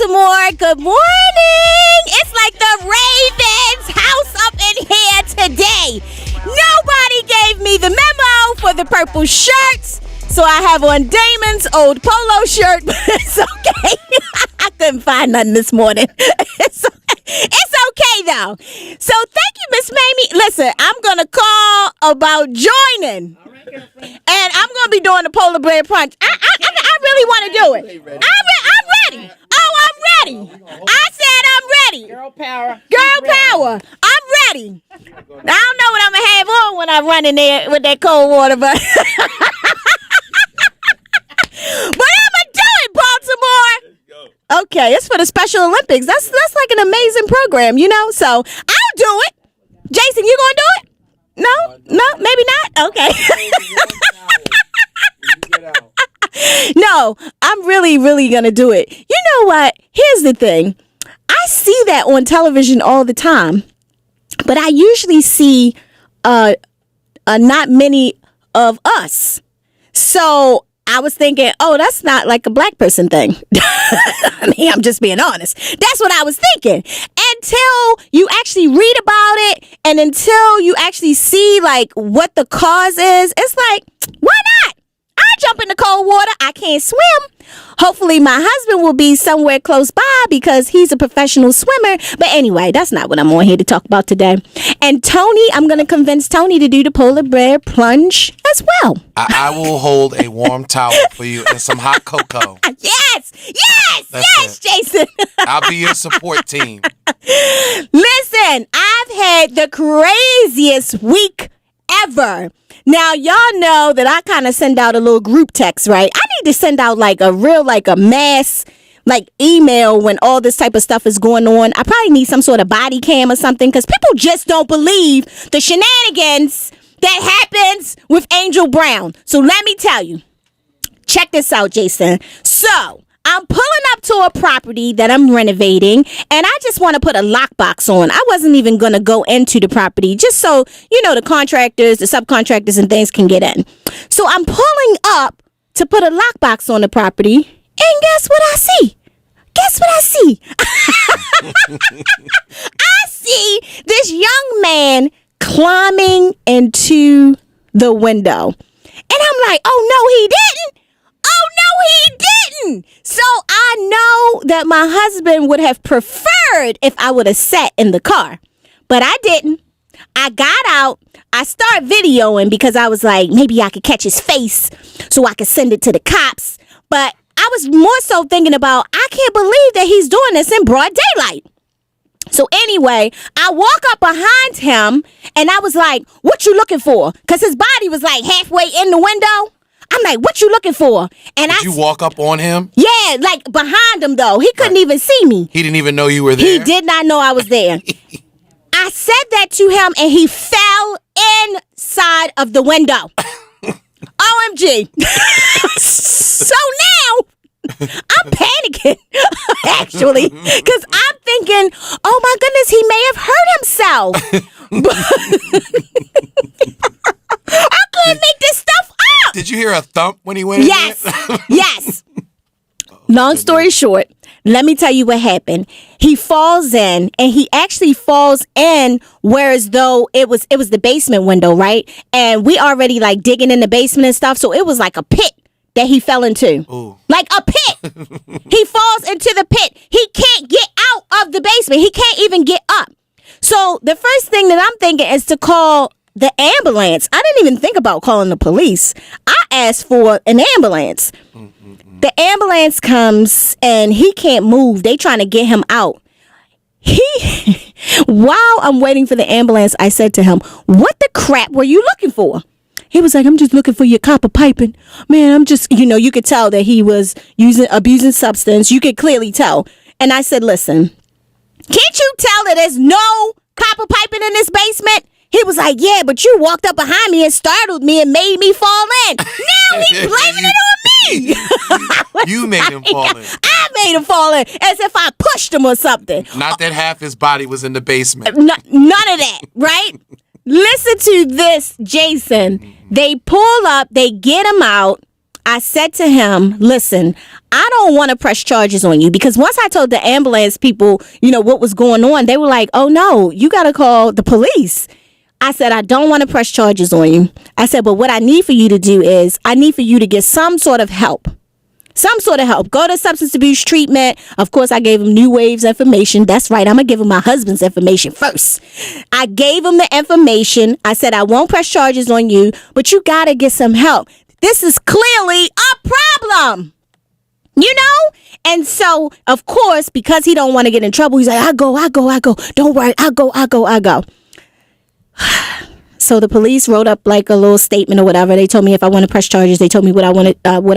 Baltimore. Good morning. It's like the Ravens house up in here today. Nobody gave me the memo for the purple shirts, so I have on Damon's old polo shirt, but it's okay. I couldn't find nothing this morning. It's okay, though. So thank you, Miss Mamie. Listen, I'm going to call about joining. And I'm going to be doing the polar bear punch. I really want to do it. I'm ready. Oh, I'm ready. I said I'm ready. Girl power. I'm ready. I don't know what I'm going to have on when I run in there with that cold water, but... But I'm going to do it, Baltimore. Okay, it's for the Special Olympics. That's like an amazing program, you know? So I'll do it. Jason, you going to do it? No, maybe not. Okay. No, I'm really going to do it. You know what? Here's the thing. I see that on television all the time, but I usually see not many of us. So I was thinking, oh, that's not like a black person thing. I mean, I'm just being honest. That's what I was thinking. Until you actually read about it and until you actually see like what the cause is, it's like, why not? I jump in the cold water. I can't swim. Hopefully my husband will be somewhere close by because he's a professional swimmer. But anyway, that's not what I'm on here to talk about today. And Tony, I'm going to convince Tony to do the polar bear plunge as well. I will hold a warm towel for you and some hot cocoa. Yes, Jason. I'll be your support team. Listen, I've had the craziest week ever. Now, y'all know that I kind of send out a little group text, right? I need to send out like a mass email when all this type of stuff is going on. I probably need some sort of body cam or something because people just don't believe the shenanigans that happens with Angel Brown. So let me tell you, check this out, Jason. So I'm pulling up to a property that I'm renovating, and I just want to put a lockbox on. I wasn't even going to go into the property just so, the contractors, the subcontractors, and things can get in. So I'm pulling up to put a lockbox on the property, and guess what I see? I see this young man climbing into the window. And I'm like, oh, no, he didn't. So I know that my husband would have preferred if I would have sat in the car, but I didn't. I got out. I started videoing because I was like, maybe I could catch his face so I could send it to the cops. But I was more so thinking about, I can't believe that he's doing this in broad daylight. So anyway, I walk up behind him and I was like, what you looking for? Because his body was like halfway in the window. I'm like, what you looking for? And Did you walk up on him? Yeah, like behind him, though. He couldn't even see me. He didn't even know you were there? He did not know I was there. I said that to him, and he fell inside of the window. OMG. So now, I'm panicking, actually, because I'm thinking, oh, my goodness, he may have hurt himself. I couldn't make this stuff up. Did you hear a thump when he went in there? Yes. Long story short, let me tell you what happened. He falls in, and he actually falls in whereas though it was the basement window, right? And we already like digging in the basement and stuff, so it was like a pit that he fell into. Ooh. Like a pit. He falls into the pit. He can't get out of the basement. He can't even get up. So the first thing that I'm thinking is to call the ambulance. I didn't even think about calling the police. I asked for an ambulance. The ambulance comes and he can't move. They trying to get him out. While I'm waiting for the ambulance, I said to him, what the crap were you looking for? He was like, I'm just looking for your copper piping. Man, I'm just, you could tell that he was abusing substance. You could clearly tell. And I said, listen, can't you tell that there's no copper piping in this basement? He was like, yeah, but you walked up behind me and startled me and made me fall in. Now he's blaming it on me. You made him fall in. I made him fall in as if I pushed him or something. Not that half his body was in the basement. None of that, right? Listen to this, Jason. They pull up, they get him out. I said to him, listen, I don't want to press charges on you, because once I told the ambulance people, what was going on, they were like, oh no, you got to call the police. I said, I don't want to press charges on you. I said, but what I need for you to do is I need for you to get some sort of help. Some sort of help. Go to substance abuse treatment. Of course, I gave him New Wave's information. That's right. I'm going to give him my husband's information first. I gave him the information. I said, I won't press charges on you, but you got to get some help. This is clearly a problem. And so, of course, because he don't want to get in trouble, he's like, I go. Don't worry. I go. So the police wrote up like a little statement or whatever. They told me if I want to press charges, they told me what I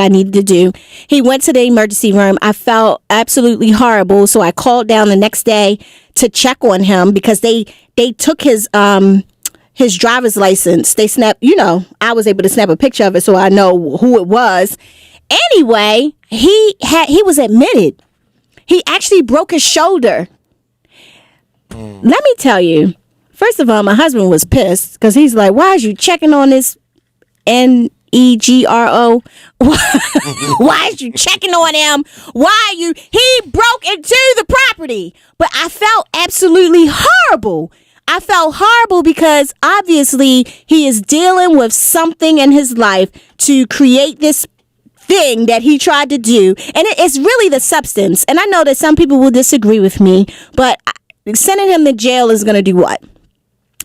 needed to do. He went to the emergency room. I felt absolutely horrible. So I called down the next day to check on him, because they took his driver's license. They snapped, I was able to snap a picture of it so I know who it was. Anyway, he was admitted. He actually broke his shoulder. Let me tell you. First of all, my husband was pissed, because he's like, why is you checking on this Negro? Why is you checking on him? He broke into the property. But I felt absolutely horrible. I felt horrible because obviously he is dealing with something in his life to create this thing that he tried to do. And it's really the substance. And I know that some people will disagree with me, but sending him to jail is going to do what?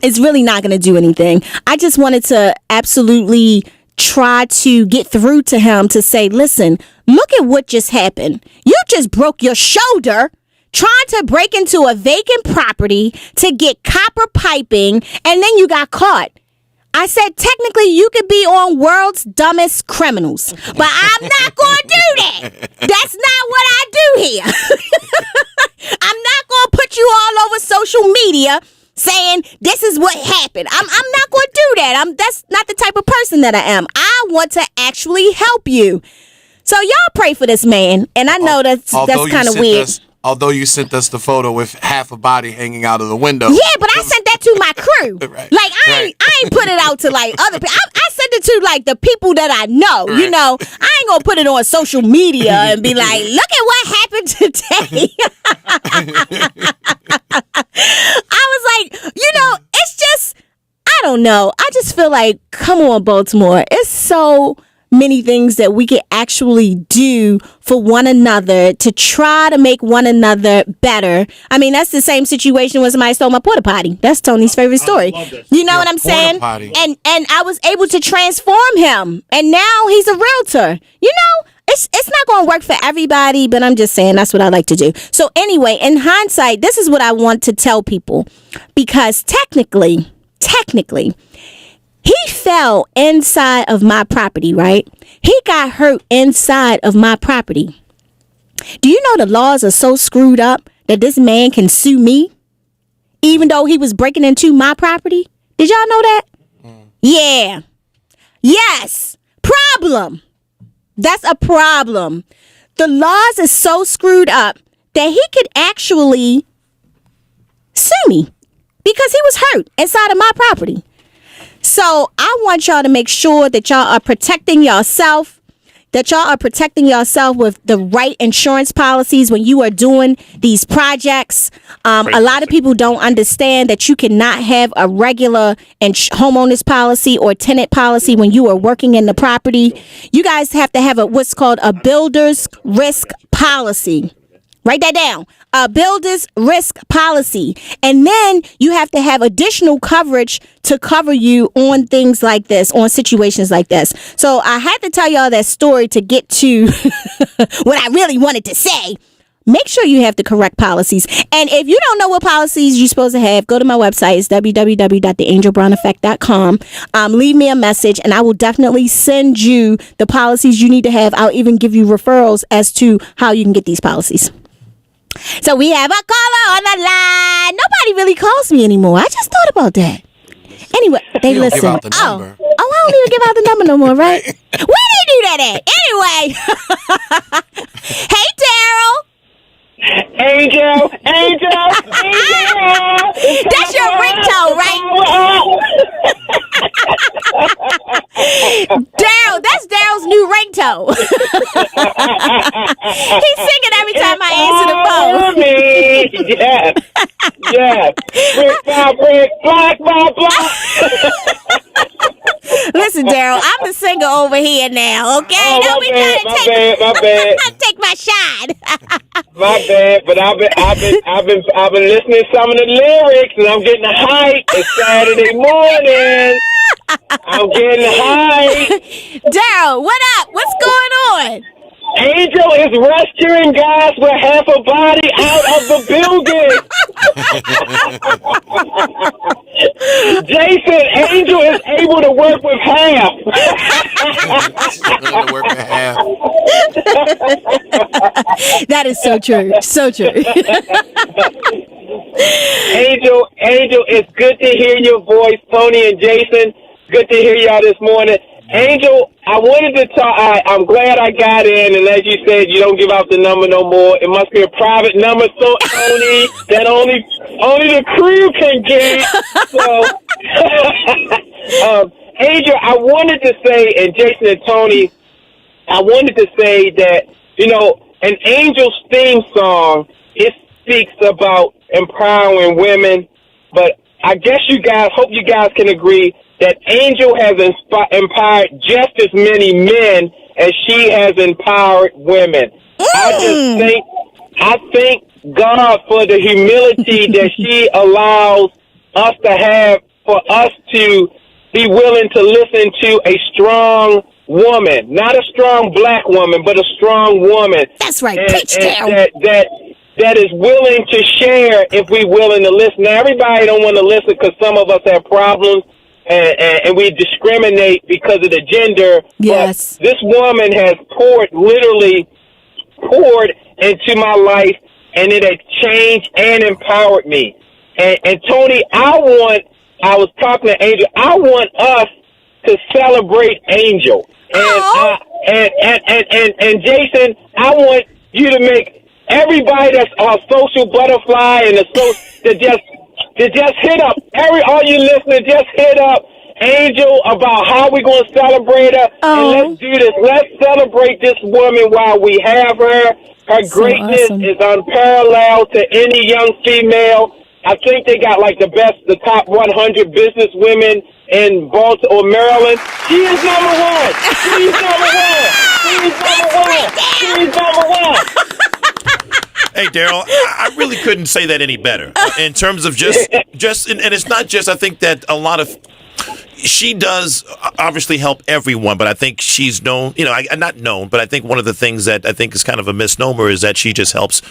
It's really not going to do anything. I just wanted to absolutely try to get through to him to say, listen, look at what just happened. You just broke your shoulder trying to break into a vacant property to get copper piping, and then you got caught. I said, technically, you could be on World's Dumbest Criminals, but I'm not going to do that. That's not what I do here. I'm not going to put you all over social media saying this is what happened. I'm not going to do that. That's not the type of person that I am. I want to actually help you. So y'all pray for this man. And I know that's kind of weird. Although you sent us the photo with half a body hanging out of the window. Yeah, but I sent that to my crew. Right, like I ain't put it out to like other people. I sent it to like the people that I know. Right. I ain't gonna put it on social media and be like, look at what happened today. I was like, it's just, I don't know. I just feel like, come on, Baltimore. It's so many things that we can actually do for one another to try to make one another better. I mean, that's the same situation when somebody stole my porta potty. That's Tony's favorite story. You know what I'm saying? And I was able to transform him, and now he's a realtor. It's not going to work for everybody, but I'm just saying that's what I like to do. So anyway, in hindsight, this is what I want to tell people, because technically, he fell inside of my property, right? He got hurt inside of my property. Do you know the laws are so screwed up that this man can sue me even though he was breaking into my property? Did y'all know that? Yeah. Yes. Problem. That's a problem. The laws are so screwed up that he could actually sue me because he was hurt inside of my property. So I want y'all to make sure that y'all are protecting yourself, with the right insurance policies when you are doing these projects. A lot of people don't understand that you cannot have a regular homeowners policy or tenant policy when you are working in the property. You guys have to have what's called a builder's risk policy. Write that down. A builder's risk policy. And then you have to have additional coverage to cover you on things like this, on situations like this. So I had to tell y'all that story to get to what I really wanted to say. Make sure you have the correct policies. And if you don't know what policies you're supposed to have, go to my website. It's www.theangelbrowneffect.com. Leave me a message and I will definitely send you the policies you need to have. I'll even give you referrals as to how you can get these policies. So we have a caller on the line. Nobody really calls me anymore. I just thought about that. Anyway, they listen. Give out the number. I don't even give out the number no more, right? Where do you do that at? Anyway. Hey, Daryl. Angel. That's your ringtone, right? Daryl, that's Daryl's new ringtone. finger over here now, okay? Oh, Don't be trying to my bad. take my shine. My bad, but I've been listening to some of the lyrics, and I'm getting hype. It's Saturday morning. I'm getting hype. Daryl, what up? What's going on? Angel is rescuing guys with half a body out of the building. Jason, Angel is able to work with half. Able to work with half. That is so true. So true. Angel, it's good to hear your voice, Tony and Jason. Good to hear y'all this morning. Angel, I wanted to talk. I'm glad I got in, and as you said, you don't give out the number no more. It must be a private number, so Tony, that only the crew can get. So, Angel, I wanted to say, and Jason and Tony, I wanted to say that an Angel's theme song, it speaks about empowering women, but I guess hope you guys can agree that Angel has empowered just as many men as she has empowered women. I thank God for the humility that she allows us to have, for us to be willing to listen to a strong woman, not a strong black woman, but a strong woman. That's right. Preach down. That is willing to share if we're willing to listen. Now, everybody don't want to listen because some of us have problems. And we discriminate because of the gender. Yes. But this woman has literally poured into my life, and it has changed and empowered me. And Tony, I was talking to Angel, I want us to celebrate Angel. And Jason, I want you to make everybody that's a social butterfly and to just hit up, all you listeners, just hit up Angel about how we're going to celebrate her. And let's do this. Let's celebrate this woman while we have her. Her greatness is unparalleled to any young female. I think they got the top 100 business women in Baltimore, Maryland. She is number one. She's number one. She's number one. She's number one. Hey, Daryl, I really couldn't say that any better in terms of and it's not just, I think that she does obviously help everyone, but I think she's known, not known, but I think one of the things that I think is kind of a misnomer is that she just helps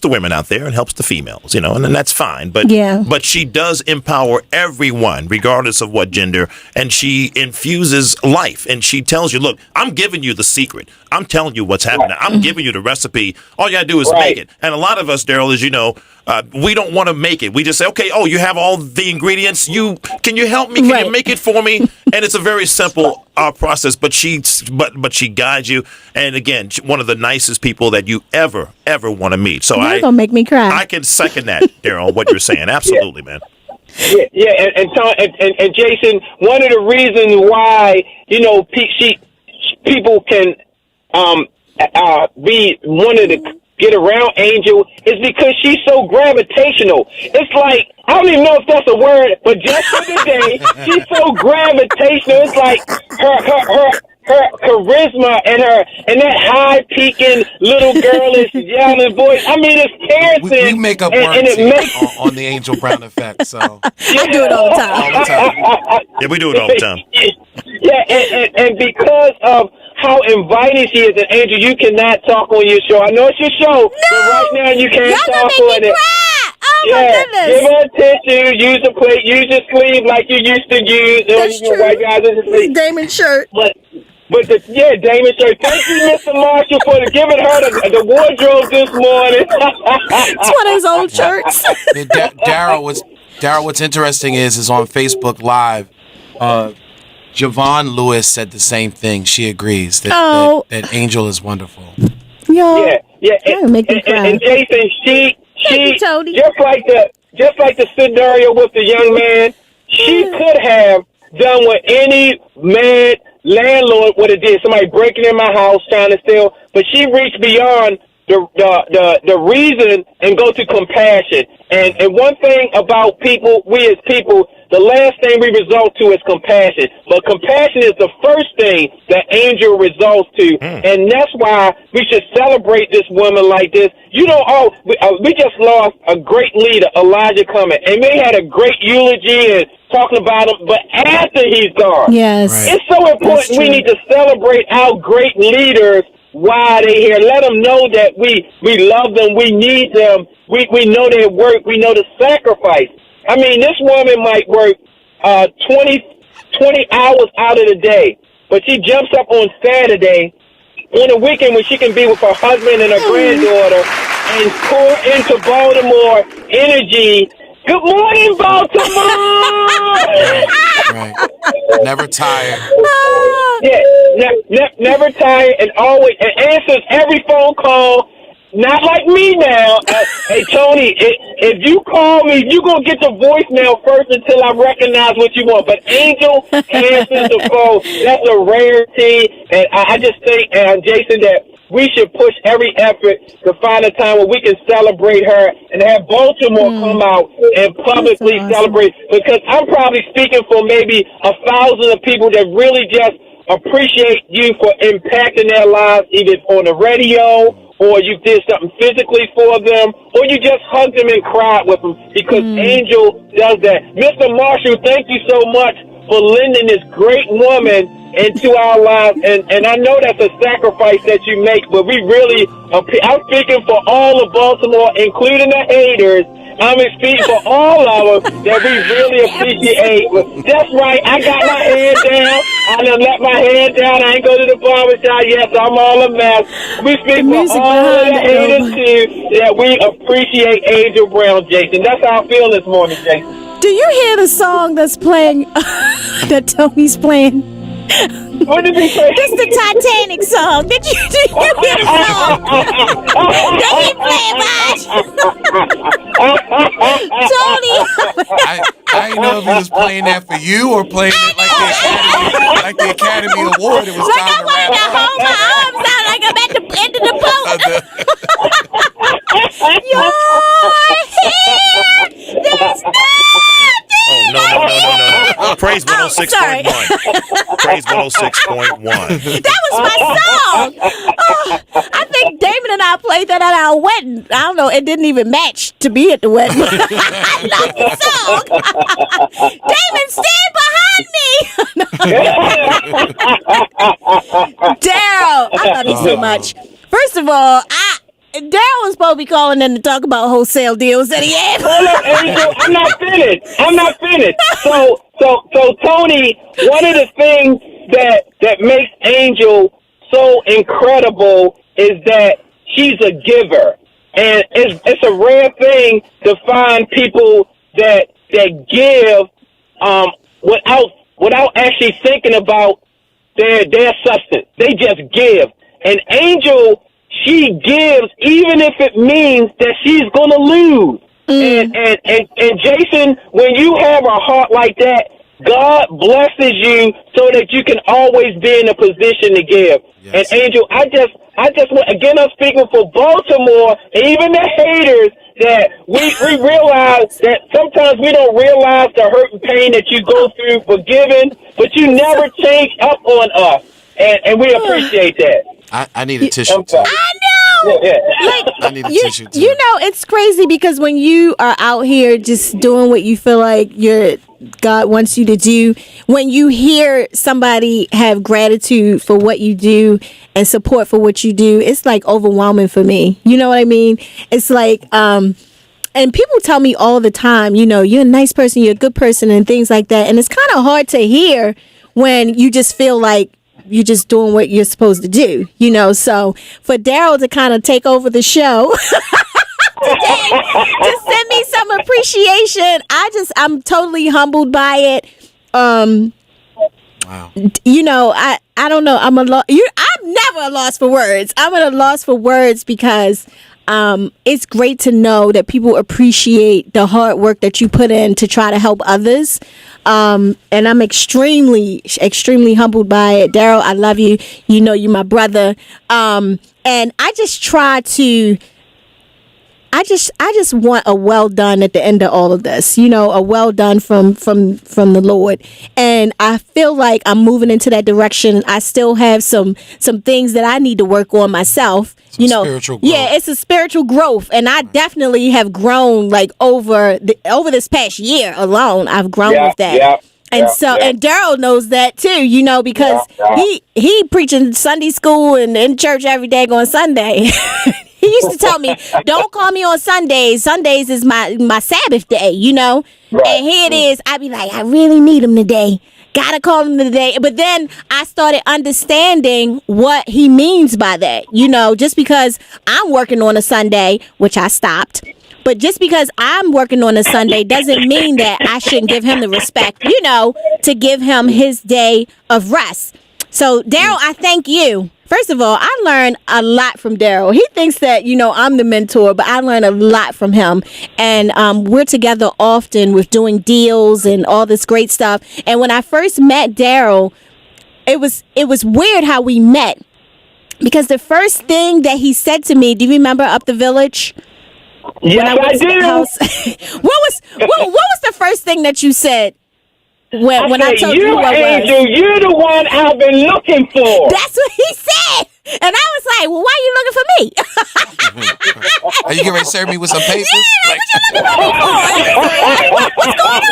the women out there and helps the females, and that's fine. But but she does empower everyone, regardless of what gender, and she infuses life. And she tells you, look, I'm giving you the secret. I'm telling you what's happening. I'm giving you the recipe. All you got to do is make it. And a lot of us, Daryl, as you know, we don't want to make it. We just say, okay, you have all the ingredients. Can you help me? Can you make it for me? And it's a very simple process, but she guides you. And again, one of the nicest people that you ever want to meet. So you're gonna make me cry. I can second that, Daryl, what you're saying. Absolutely, man. And Jason, one of the reasons why people can be wanting to get around Angel is because she's so gravitational. It's like, I don't even know if that's a word, but just for today, she's so gravitational. It's like her charisma and that high peaking little girlish yelling voice. I mean, it's piercing. We make up and words on the Angel Brown effect. So I do it all the time. Yeah, we do it all the time. Yeah, and because of how inviting she is, and Angel, you cannot talk on your show. I know it's your show, but right now you can't talk on it. Oh my goodness! Give her a tissue, use a plate, use your sleeve like you used to use. That's true. White guys in the sleeve. Damon shirt. Damon shirt. Thank you, Mr. Marshall, for giving her the wardrobe this morning. It's one of his old shirts. Daryl, what's interesting is on Facebook Live, Javon Lewis said the same thing. She agrees that Angel is wonderful. Yeah. Make me cry. And Jason, she Tony. just like the scenario with the young man, she could have done what any mad landlord would have did. Somebody breaking in my house trying to steal, but she reached beyond the reason and go to compassion. And one thing about people, we as people, the last thing we result to is compassion. But compassion is the first thing that Angel results to. And that's why we should celebrate this woman like this. You know, we just lost a great leader, Elijah Cummings, and they had a great eulogy and talking about him, but after he's gone. Yes. It's so important. We need to celebrate our great leaders while they're here. Let them know that we love them, we need them, we know their work, we know the sacrifice. I mean, this woman might work 20 hours out of the day, but she jumps up on Saturday on the weekend when she can be with her husband and her granddaughter and pour into Baltimore energy. Good morning, Baltimore! Right. Never tired. Yeah, never tired, and always answers every phone call. Not like me now. Hey, Tony, if you call me, you going to get the voicemail first until I recognize what you want. But Angel answers the phone. That's a rarity. And I just think, Jason, that we should push every effort to find a time where we can celebrate her and have Baltimore come out and publicly celebrate. Because I'm probably speaking for maybe 1,000 of people that really just appreciate you for impacting their lives, either on the radio, or you did something physically for them, or you just hugged them and cried with them, because Angel does that. Mr. Marshall, thank you so much for lending this great woman into our lives, and I know that's a sacrifice that you make, but we really, I'm speaking for all of Baltimore, including the haters. I'm speaking for all of us that we really appreciate. That's right, I got my head down. I done let my head down. I ain't go to the barbershop yet, so I'm all a mess. We speak for all of the haters, too, that we appreciate Angel Brown, Jason. That's how I feel this morning, Jason. Do you hear the song that's playing, that Tony's playing? What did he say? It's the Titanic song. Did you hear the song? Did he play it, Bosh? Tony. I didn't know if he was playing that for you or playing it like the Academy Award. It was Like time I wanted to hold my arms out like I'm at the end of the boat. You're here. There's nothing. Oh, no. Praise 106.1. Praise 106.1. That was my song. Oh, I think Damon and I played that at our wedding. I don't know. It didn't even match to be at the wedding. I love the song. Damon, stand behind me. Daryl, I love you so much. First of all, Daryl was supposed to be calling in to talk about wholesale deals that he had. Hold up, Angel. I'm not finished. So Tony, one of the things that makes Angel so incredible is that she's a giver, and it's a rare thing to find people that give without actually thinking about their substance. They just give, and Angel, she gives even if it means that she's going to lose. And Jason, when you have a heart like that, God blesses you so that you can always be in a position to give. Yes. And Angel, I just again, I'm speaking for Baltimore and even the haters, that we realize that sometimes we don't realize the hurt and pain that you go through for giving, but you never change up on us. And we appreciate that. I need a tissue too. I know. Like, I need a tissue too. You know, it's crazy because when you are out here just doing what you feel like God wants you to do, when you hear somebody have gratitude for what you do and support for what you do, it's like overwhelming for me. You know what I mean? It's like, and people tell me all the time, you know, you're a nice person, you're a good person, and things like that. And it's kind of hard to hear when you just feel like you're just doing what you're supposed to do, you know. So for Daryl to kind of take over the show today to send me some appreciation, I'm totally humbled by it. Wow. You know, I don't know. I'm never a loss for words. I'm at a loss for words because it's great to know that people appreciate the hard work that you put in to try to help others. And I'm extremely, extremely humbled by it. Daryl, I love you. You know, you're my brother. And I just try to I just want a well done at the end of all of this, a well done from the Lord. And I feel like I'm moving into that direction. I still have some things that I need to work on myself. Spiritual growth. Yeah, it's a spiritual growth. And I definitely have grown like over this past year alone. I've grown with that. Yeah. And and Daryl knows that too, because he preaching Sunday school and in church every day on Sunday. He used to tell me, don't call me on Sundays. Sundays is my Sabbath day, Right. And here it is. I be like, I really need him today. Gotta call him today. But then I started understanding what he means by that. Just because I'm working on a Sunday, which I stopped. But just because I'm working on a Sunday doesn't mean that I shouldn't give him the respect, to give him his day of rest. So, Daryl, I thank you. First of all, I learned a lot from Daryl. He thinks that, I'm the mentor, but I learned a lot from him. And we're together often with doing deals and all this great stuff. And when I first met Daryl, it was weird how we met. Because the first thing that he said to me, do you remember Up the Village? Yes, I do. What was the first thing that you said when I told you who I was? Angel, you're the one I've been looking for. That's what he said. And I was like, well, why are you looking for me? Are you getting ready to serve me with some papers? Yeah, what you looking for? What's going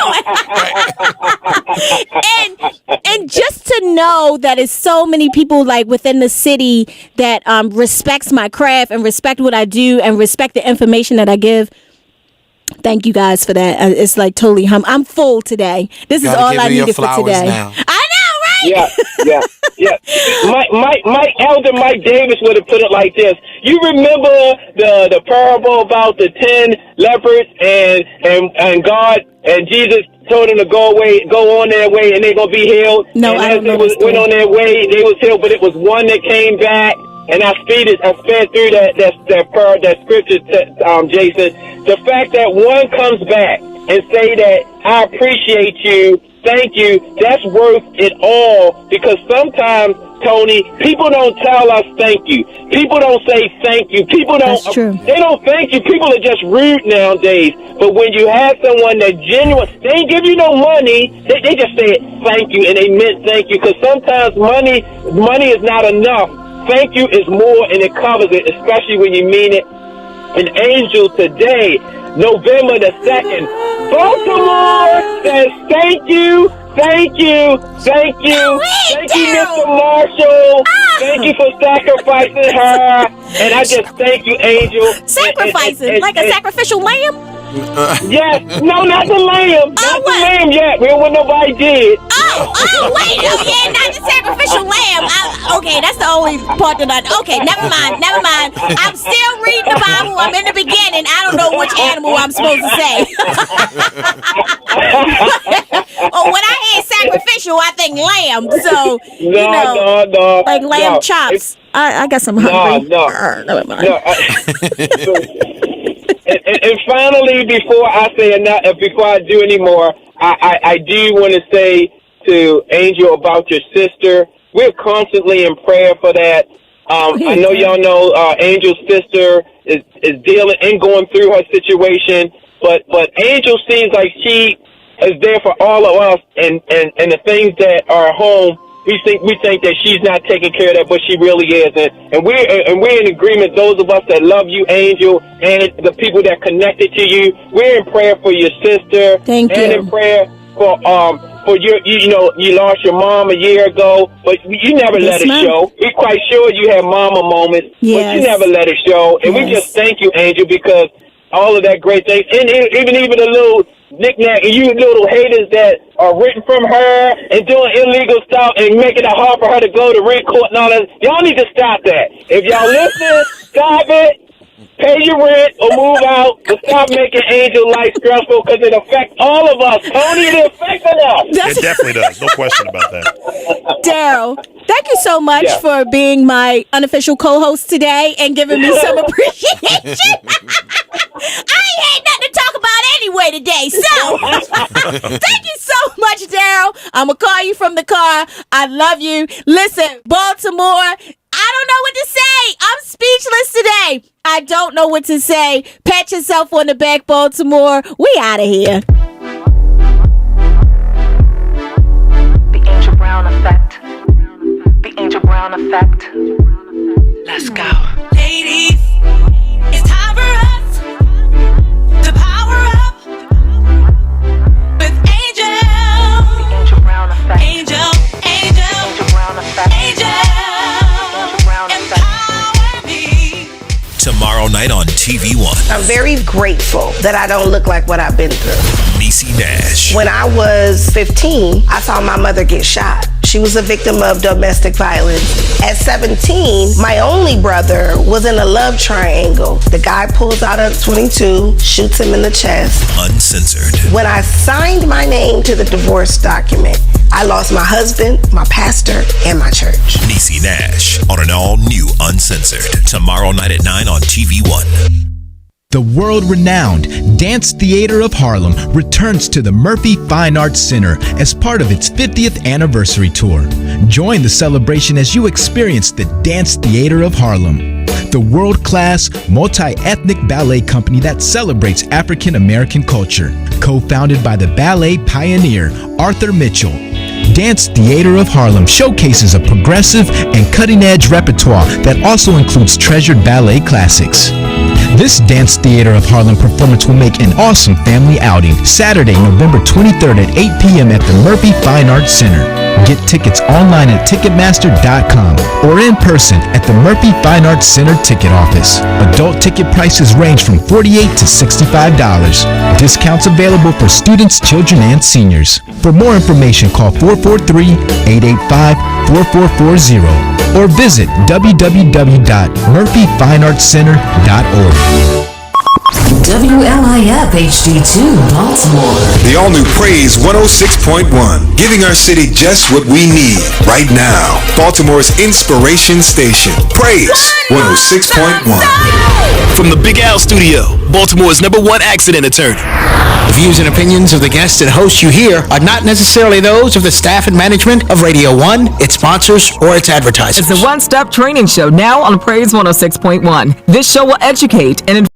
on? And just to know that it's so many people like within the city that respects my craft and respect what I do and respect the information that I give. Thank you guys for that. It's like totally I'm full today. This is all I needed for today. Now. I know, right? Yeah. My elder Mike Davis would have put it like this. You remember the parable about the 10 lepers and God and Jesus told them to go on their way, and they're gonna be healed. No, and I don't know. Went on their way, they was healed, but it was one that came back. And I sped through that scripture, Jason. The fact that one comes back and say that I appreciate you, thank you, that's worth it all. Because sometimes, Tony, people don't tell us thank you. People don't say thank you. People don't. That's true. They don't thank you. People are just rude nowadays. But when you have someone that genuine, they ain't give you no money. They just say thank you, and they meant thank you. Because sometimes money is not enough. Thank you is more, and it covers it, especially when you mean it. An Angel today, November the 2nd, Baltimore says thank you, thank you, thank you, thank you, Mr. Marshall. Thank you for sacrificing her, and I just thank you, Angel. Sacrificing? Like a sacrificial lamb? Yes, no, not the lamb. Not the lamb yet. We don't want nobody dead. Wait, yeah, not the sacrificial lamb. Okay, that's the only part that okay, never mind. I'm still reading the Bible. I'm in the beginning. I don't know which animal I'm supposed to say. When I hear sacrificial, I think lamb. So, No, like lamb chops. I guess I'm hungry. No. Never mind. And finally, before I do any more, I do want to say to Angel about your sister. We're constantly in prayer for that. I know y'all know Angel's sister is dealing and going through her situation, but Angel seems like she is there for all of us, and the things that are at home. We think that she's not taking care of that, but she really is, and we're in agreement. Those of us that love you, Angel, and the people that connected to you, we're in prayer for your sister. Thank you. And in prayer for you lost your mom a year ago, but you never let it show. We're quite sure you had mama moments, but you never let it show. And we just thank you, Angel, because all of that great things, and even a little knick-knack, and you little haters that are written from her and doing illegal stuff and making it hard for her to go to rent court and all that. Y'all need to stop that. If y'all listen, stop it. Pay your rent or move out, but stop making Angel life stressful, because it affects all of us. Tony, it affects us. It definitely does. No question about that. Daryl, thank you so much for being my unofficial co-host today and giving me some appreciation. I ain't had nothing to talk about anyway. way today. So, thank you so much, Daryl. I'm going to call you from the car. I love you. Listen, Baltimore, I don't know what to say. I'm speechless today. I don't know what to say. Pat yourself on the back, Baltimore. We out of here. The Angel Brown Effect. The Angel Brown Effect. Let's go. Ladies, it's time for us to power up with Angel. The Angel Brown Effect. Angel, Angel Brown Effect. Angel, Angel Brown Effect. empower me. Tomorrow night on TV One. I'm very grateful that I don't look like what I've been through. Niecy Nash. When I was 15, I saw my mother get shot. She was a victim of domestic violence. At 17, my only brother was in a love triangle. The guy pulls out a .22, shoots him in the chest. Uncensored. When I signed my name to the divorce document, I lost my husband, my pastor, and my church. Niecy Nash on an all-new Uncensored. Tomorrow night at 9 on TV One. The world-renowned Dance Theater of Harlem returns to the Murphy Fine Arts Center as part of its 50th anniversary tour. Join the celebration as you experience the Dance Theater of Harlem, the world-class, multi-ethnic ballet company that celebrates African American culture. Co-founded by the ballet pioneer Arthur Mitchell, Dance Theater of Harlem showcases a progressive and cutting-edge repertoire that also includes treasured ballet classics. This Dance Theater of Harlem performance will make an awesome family outing Saturday, November 23rd at 8 p.m. at the Murphy Fine Arts Center. Get tickets online at Ticketmaster.com or in person at the Murphy Fine Arts Center ticket office. Adult ticket prices range from $48 to $65. Discounts available for students, children, and seniors. For more information, call 443-885-4440 or visit www.murphyfineartscenter.org. WLIF HD2 Baltimore. The all-new Praise 106.1, giving our city just what we need right now. Baltimore's inspiration station. Praise 106.1. From the Big Al Studio, Baltimore's #1 accident attorney. The views and opinions of the guests and hosts you hear are not necessarily those of the staff and management of Radio 1, its sponsors, or its advertisers. It's a one-stop training show now on Praise 106.1. This show will educate and